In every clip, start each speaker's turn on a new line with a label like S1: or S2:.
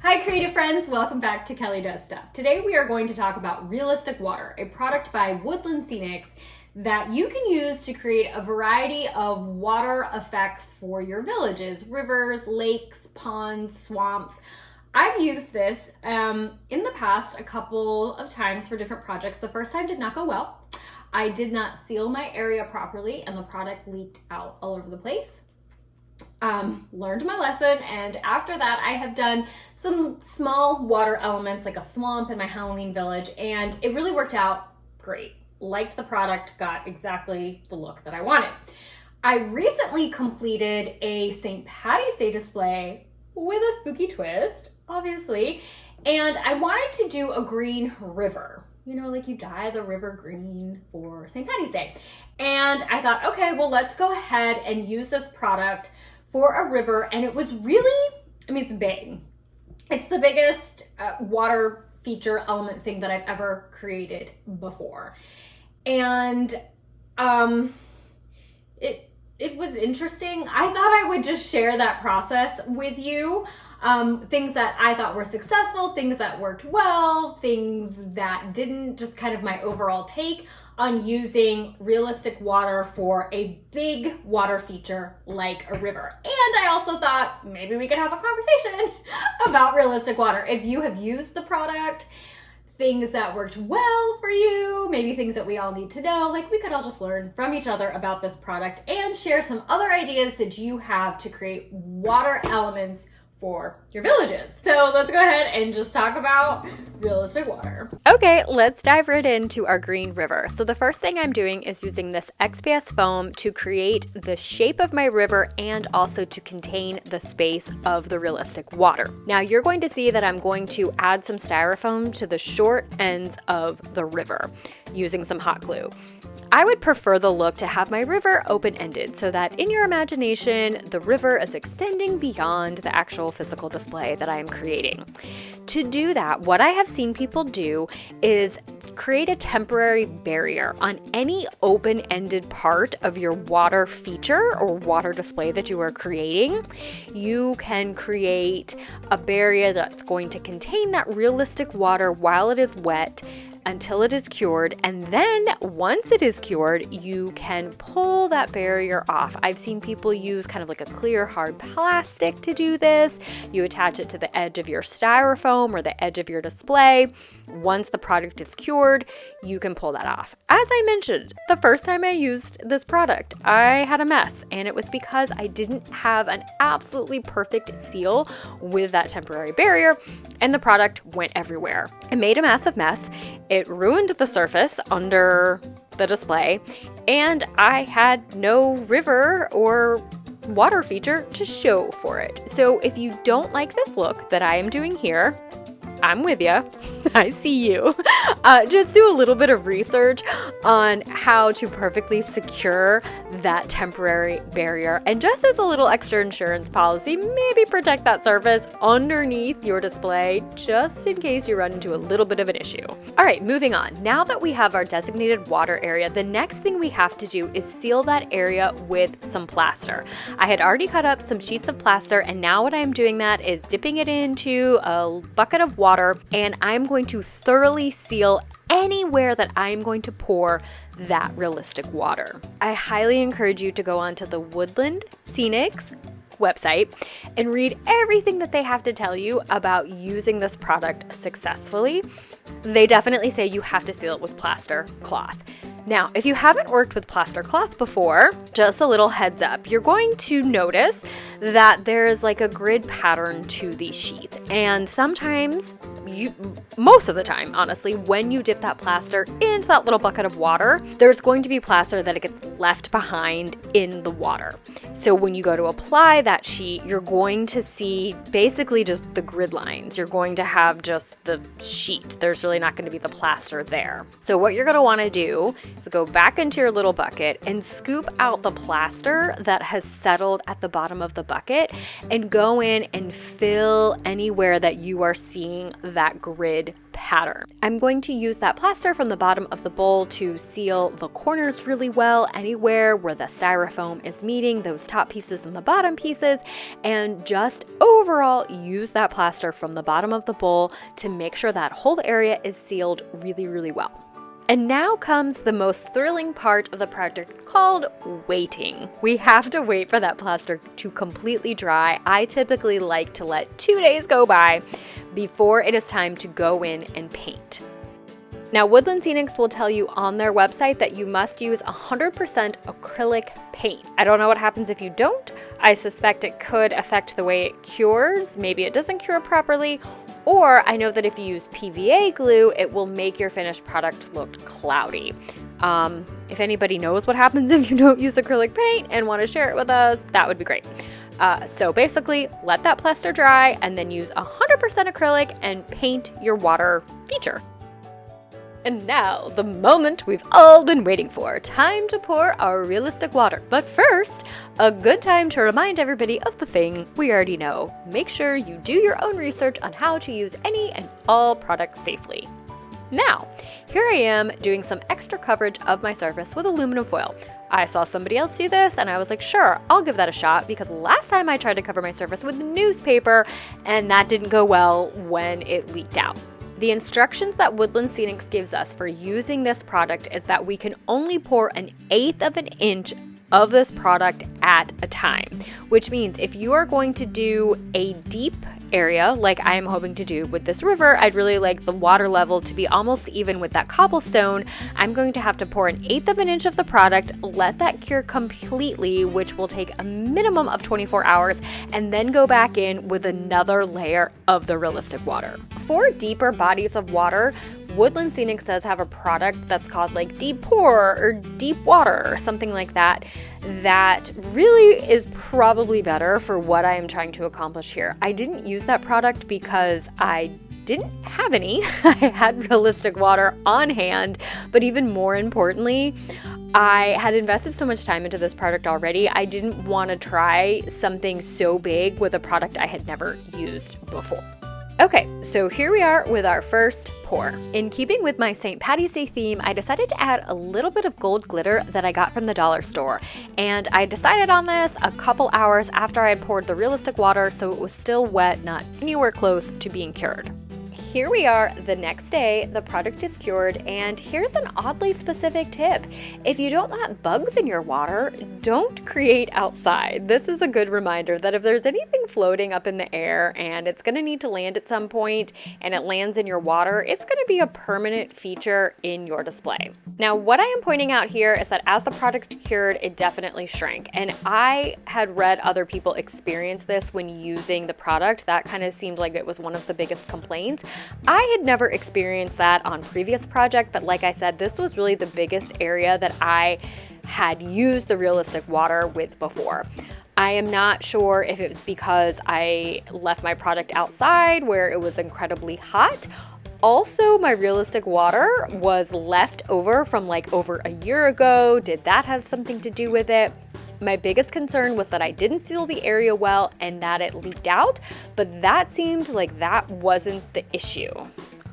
S1: Hi creative friends, welcome back to Kelly Does Stuff. Today we are going to talk about Realistic Water, a product by Woodland Scenics that you can use to create a variety of water effects for your villages, rivers, lakes, ponds, swamps. I've used this in the past a couple of times for different projects. The first time did not go well. I did not seal my area properly and the product leaked out all over the place. Learned my lesson, and after that I have done some small water elements like a swamp in my Halloween village, and it really worked out great. Liked the product, got exactly the look that I wanted. I recently completed a St. Paddy's Day display with a spooky twist, obviously, and I wanted to do a green river. You know, like you dye the river green for St. Paddy's Day. And I thought, okay, well, let's go ahead and use this product for a river. And it was really, it's big. It's the biggest water feature element thing that I've ever created before. And it was interesting. I thought I would just share that process with you. Things that I thought were successful, things that worked well, things that didn't, just kind of my overall take on using realistic water for a big water feature like a river. And I also thought maybe we could have a conversation about realistic water. If you have used the product, things that worked well for you, maybe things that we all need to know, like we could all just learn from each other about this product and share some other ideas that you have to create water elements for your villages. So let's go ahead and just talk about realistic water.
S2: Okay, let's dive right into our green river. So the first thing I'm doing is using this XPS foam to create the shape of my river and also to contain the space of the realistic water. Now you're going to see that I'm going to add some styrofoam to the short ends of the river using some hot glue. I would prefer the look to have my river open-ended so that in your imagination, the river is extending beyond the actual physical display that I am creating. To do that, what I have seen people do is create a temporary barrier on any open-ended part of your water feature or water display that you are creating. You can create a barrier that's going to contain that realistic water while it is wet until it is cured, and then once it is cured, you can pull that barrier off. I've seen people use kind of like a clear hard plastic to do this. You attach it to the edge of your styrofoam or the edge of your display. Once the product is cured, you can pull that off. As I mentioned, the first time I used this product, I had a mess, and it was because I didn't have an absolutely perfect seal with that temporary barrier, and the product went everywhere. It made a massive mess. It ruined the surface under the display, and I had no river or water feature to show for it. So if you don't like this look that I am doing here, I'm with you. I see you. Just do a little bit of research on how to perfectly secure that temporary barrier. And just as a little extra insurance policy, maybe protect that surface underneath your display just in case you run into a little bit of an issue. All right, moving on. Now that we have our designated water area, the next thing we have to do is seal that area with some plaster. I had already cut up some sheets of plaster, and now what I'm doing that is dipping it into a bucket of water, and I'm going to thoroughly seal anywhere that I'm going to pour that realistic water. I highly encourage you to go onto the Woodland Scenics website and read everything that they have to tell you about using this product successfully. They definitely say you have to seal it with plaster cloth. Now, if you haven't worked with plaster cloth before, just a little heads up, you're going to notice that there's like a grid pattern to these sheets. And sometimes, most of the time, honestly, when you dip that plaster into that little bucket of water, there's going to be plaster that it gets left behind in the water. So when you go to apply that sheet, you're going to see basically just the grid lines. You're going to have just the sheet. There's really not going to be the plaster there. So what you're going to want to do is go back into your little bucket and scoop out the plaster that has settled at the bottom of the bucket and go in and fill anywhere that you are seeing that grid pattern. I'm going to use that plaster from the bottom of the bowl to seal the corners really well, anywhere where the styrofoam is meeting those top pieces and the bottom pieces, and just overall use that plaster from the bottom of the bowl to make sure that whole area is sealed really, really well. And now comes the most thrilling part of the project, called waiting. We have to wait for that plaster to completely dry. I typically like to let 2 days go by before it is time to go in and paint. Now, Woodland Scenics will tell you on their website that you must use 100% acrylic paint. I don't know what happens if you don't. I suspect it could affect the way it cures. Maybe it doesn't cure properly. Or I know that if you use PVA glue, it will make your finished product look cloudy. If anybody knows what happens if you don't use acrylic paint and want to share it with us, that would be great. So basically, let that plaster dry and then use 100% acrylic and paint your water feature. And now, the moment we've all been waiting for, time to pour our realistic water. But first, a good time to remind everybody of the thing we already know. Make sure you do your own research on how to use any and all products safely. Now, here I am doing some extra coverage of my surface with aluminum foil. I saw somebody else do this and I was like, sure, I'll give that a shot, because last time I tried to cover my surface with newspaper and that didn't go well when it leaked out. The instructions that Woodland Scenics gives us for using this product is that we can only pour 1/8 of an inch of this product at a time, which means if you are going to do a deep area like I am hoping to do with this river, I'd really like the water level to be almost even with that cobblestone. I'm going to have to pour 1/8 of an inch of the product, let that cure completely, which will take a minimum of 24 hours, and then go back in with another layer of the realistic water. For deeper bodies of water, Woodland Scenics does have a product that's called like Deep Pour or Deep Water or something like that, that really is probably better for what I am trying to accomplish here. I didn't use that product because I didn't have any. I had realistic water on hand, but even more importantly, I had invested so much time into this product already. I didn't want to try something so big with a product I had never used before. Okay, so here we are with our first pour. In keeping with my St. Paddy's Day theme, I decided to add a little bit of gold glitter that I got from the dollar store. And I decided on this a couple hours after I had poured the realistic water, so it was still wet, not anywhere close to being cured. Here we are the next day, the product is cured, and here's an oddly specific tip. If you don't want bugs in your water, don't create outside. This is a good reminder that if there's anything floating up in the air and it's gonna need to land at some point and it lands in your water, it's gonna be a permanent feature in your display. Now, what I am pointing out here is that as the product cured, it definitely shrank. And I had read other people experience this when using the product. That kind of seemed like it was one of the biggest complaints. I had never experienced that on previous projects, but like I said, this was really the biggest area that I had used the realistic water with before. I am not sure if it was because I left my product outside where it was incredibly hot. Also, my realistic water was left over from like over a year ago. Did that have something to do with it? My biggest concern was that I didn't seal the area well and that it leaked out, but that seemed like that wasn't the issue.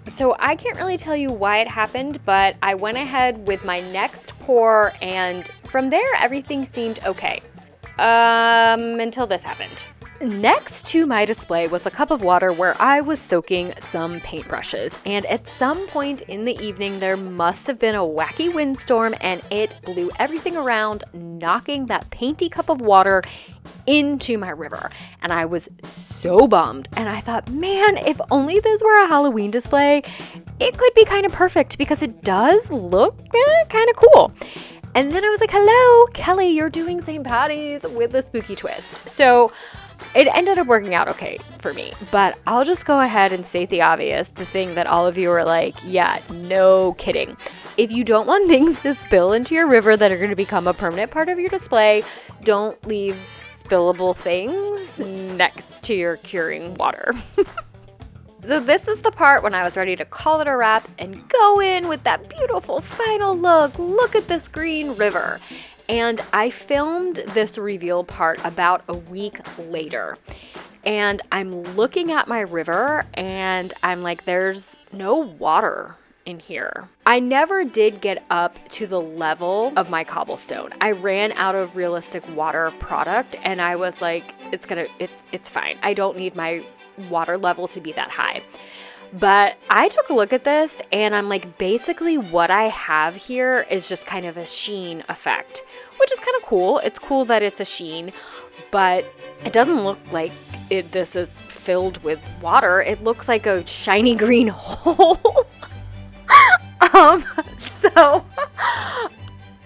S2: So I can't really tell you why it happened, but I went ahead with my next pour, and from there everything seemed okay. Until this happened. Next to my display was a cup of water where I was soaking some paintbrushes, and at some point in the evening there must have been a wacky windstorm and it blew everything around, knocking that painty cup of water into my river. And I was so bummed, and I thought, man, if only this were a Halloween display, it could be kind of perfect because it does look kind of cool. And then I was like, hello, Kelly, you're doing St. Paddy's with a spooky twist. So it ended up working out okay for me, but I'll just go ahead and state the obvious, the thing that all of you are like, yeah, no kidding. If you don't want things to spill into your river that are going to become a permanent part of your display, don't leave spillable things next to your curing water. So this is the part when I was ready to call it a wrap and go in with that beautiful final look. Look at this green river. And I filmed this reveal part about a week later. and I'm looking at my river and I'm like, there's no water in here. I never did get up to the level of my cobblestone. I ran out of realistic water product and I was like, it's fine. I don't need my water level to be that high. But I took a look at this and I'm like, basically what I have here is just kind of a sheen effect, which is kind of cool. It's cool that it's a sheen, but it doesn't look like this is filled with water. It looks like a shiny green hole. So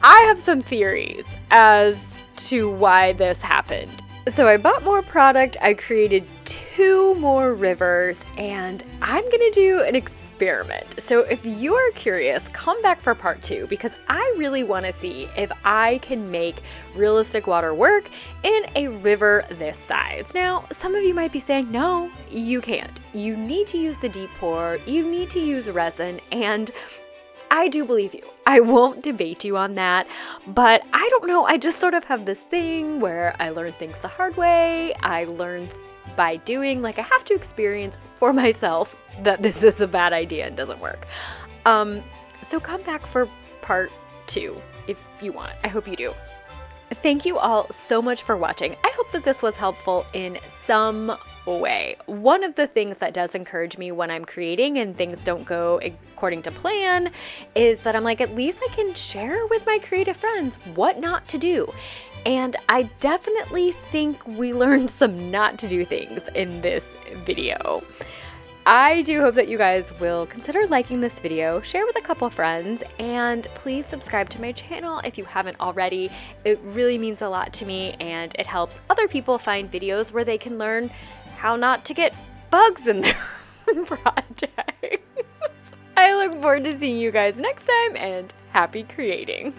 S2: I have some theories as to why this happened. So I bought more product, I created 2 more rivers, and I'm gonna do an experiment. So if you are curious, come back for part 2 because I really wanna see if I can make realistic water work in a river this size. Now, some of you might be saying, no, you can't. You need to use the deep pour, you need to use resin, and I do believe you. I won't debate you on that, but I don't know. I just sort of have this thing where I learn things the hard way. I learn by doing, like I have to experience for myself that this is a bad idea and doesn't work. So come back for part 2 if you want. I hope you do. Thank you all so much for watching. I hope that this was helpful in some way. One of the things that does encourage me when I'm creating and things don't go according to plan is that I'm like, at least I can share with my creative friends what not to do. And I definitely think we learned some not to do things in this video. I do hope that you guys will consider liking this video, share with a couple friends, and please subscribe to my channel if you haven't already. It really means a lot to me and it helps other people find videos where they can learn how not to get bugs in their project. I look forward to seeing you guys next time and happy creating.